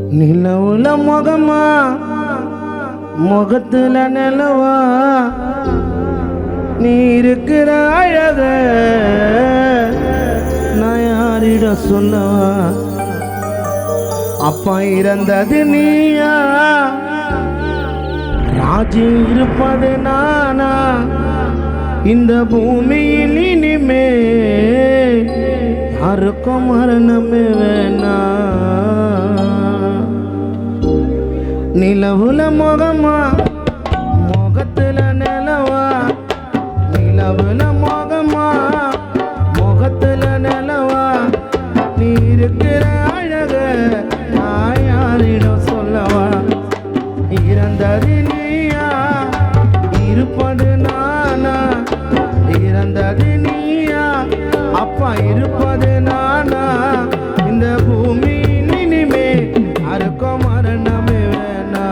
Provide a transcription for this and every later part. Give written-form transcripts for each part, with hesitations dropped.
நிலவுல முகமா முகத்துல நிலவா நீ இருக்கிற அழக நான் யாரிடம் சொல்லவா அப்பா இறந்தது நீயா ராஜி இருப்பது நானா இந்த பூமியில் இனிமே யாருக்கும் மரணமே வேணா நிலவுல முகமா முகத்துல நிலவா நிலவுல முகமா முகத்துல நிலவா நீ இருக்கிற அழக நான் யாரிடம் சொல்லவா இறந்தது நீயா இருப்பது நானா இறந்தது நீயா அப்பா இருப்பது நானா இந்த பூமியில் இனிமே யாருக்கும் மரணமே வேணா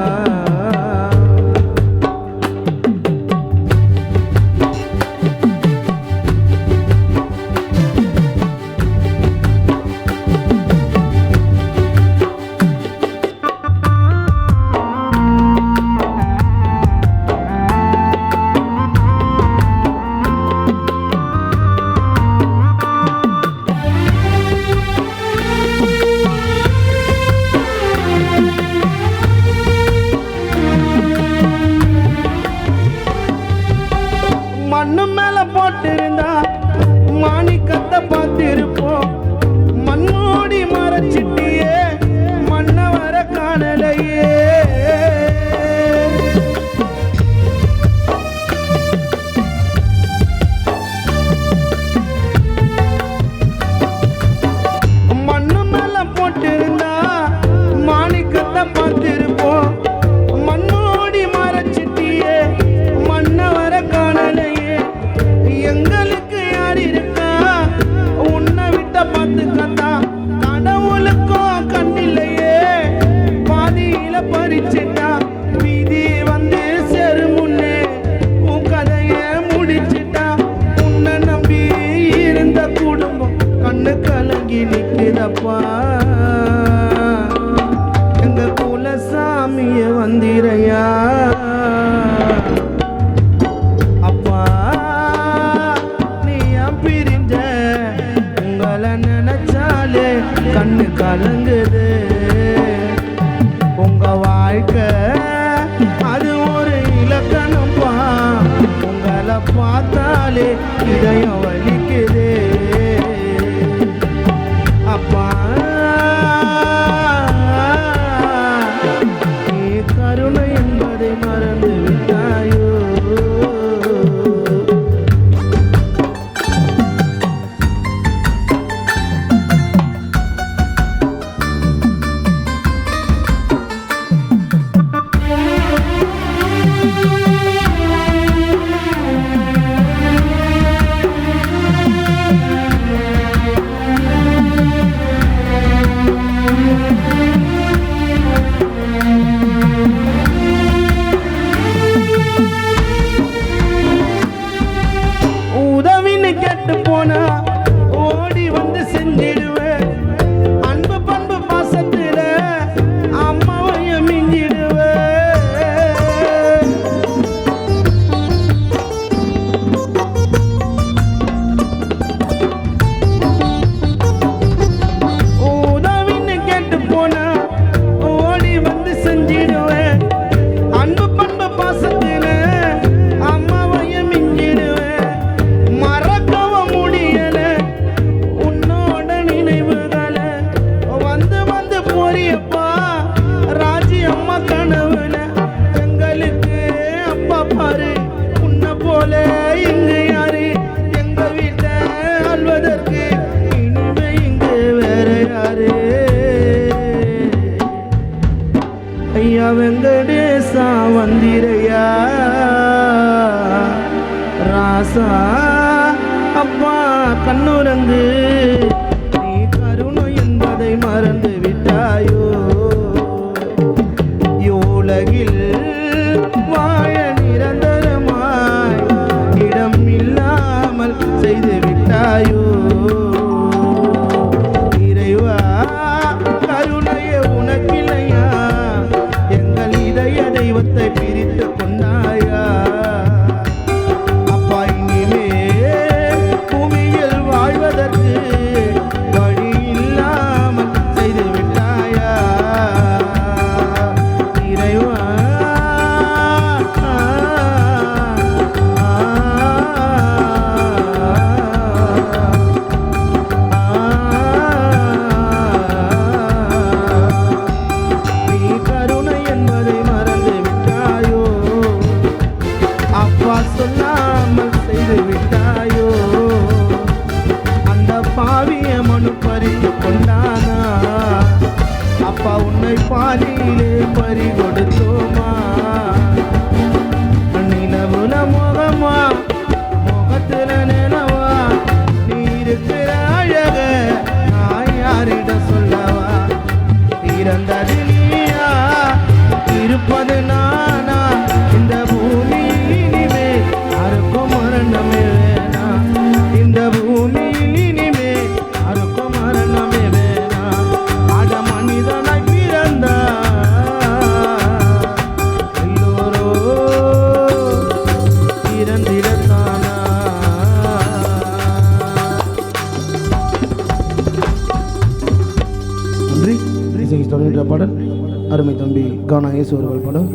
மண்ணு மேல போட்டிருந்தா மாணிக்கத்தை பார்த்திருப்போம் மண்ணோடி மறைச்சிட்டியே மண்ண வர காணலையே மண்ணு மேல போட்டிருந்தா மாணிக்கத்தை பார்த்திருப்போம் மண்ணோடி மறைச்சிட்டியே மண்ண வர காணலையே எங்களுக்கு யார் இருக்கா உன்னை விட்ட பார்த்துக்கத்தா கடவுளுக்கும் கண்ணில்லையே பாதியில பறிச்சிட்டா வீதி வந்து சேரு முன்னே உன் கதைய முடிச்சிட்டா உன்னை நம்பி இருந்த குடும்பம் கண்ணு கலங்கி நிற்குதப்பா எங்க குலசாமிய வந்திரையா கண்ணு கலங்குது உங்க வாழ்க்கை அது ஒரு இலக்கணம்பா உங்களை பார்த்தாலே இதயம் வலிக்குது அப்பா நீ கருணை என்பதை மறந்து விட்டாயோ உதவின்னு கேட்டு போனா ஓடி வந்து செஞ்சிடுவேன் அன்பு பண்பு பாசத்துல அம்மாவையும் மிஞ்சிடுவேன் உதவின்னு கேட்டு போனா ஓடி வந்து செஞ்சிடுவேன் அன்பு பண்பு பாசத்துல அம்மாவையும் மிஞ்சிடுவேன் மறக்கவும் முடியல உன்னோட நினைவுகள வந்து வந்து போறியப்பா ராஜி அம்மா கனவுல எங்களுக்கு அப்பா பாரு உன்னை போல இங்கு யாரு எங்க வீட்டை ஆள்வதற்கு இனிமே இங்கு வேற யாரு ஐயா வெங்கடேசா வந்திரையா ராசா அப்பா கண்ணுரங்கு நீ கருணை என்பதை மறந்து விட்டாயோ உலகில் வாழ நிரந்தரமாய் இடம் இல்லாமல் செய்து விட்டாயோ இறைவா கருணைய உனக்கில்லை பிறந்தது நீயா இருப்பது நானா இந்த பூமி இனிமே யாருக்கும் மரணமே வேணா இந்த பூமி இனிமே யாருக்கும் மரணமே வேணா அட மனிதனாய் பிறந்தா எல்லோரோ பிறந்திடத்தானா நன்றி. பாடல் அருமை தம்பி கானா இயேசு அவர்கள் பாடல்.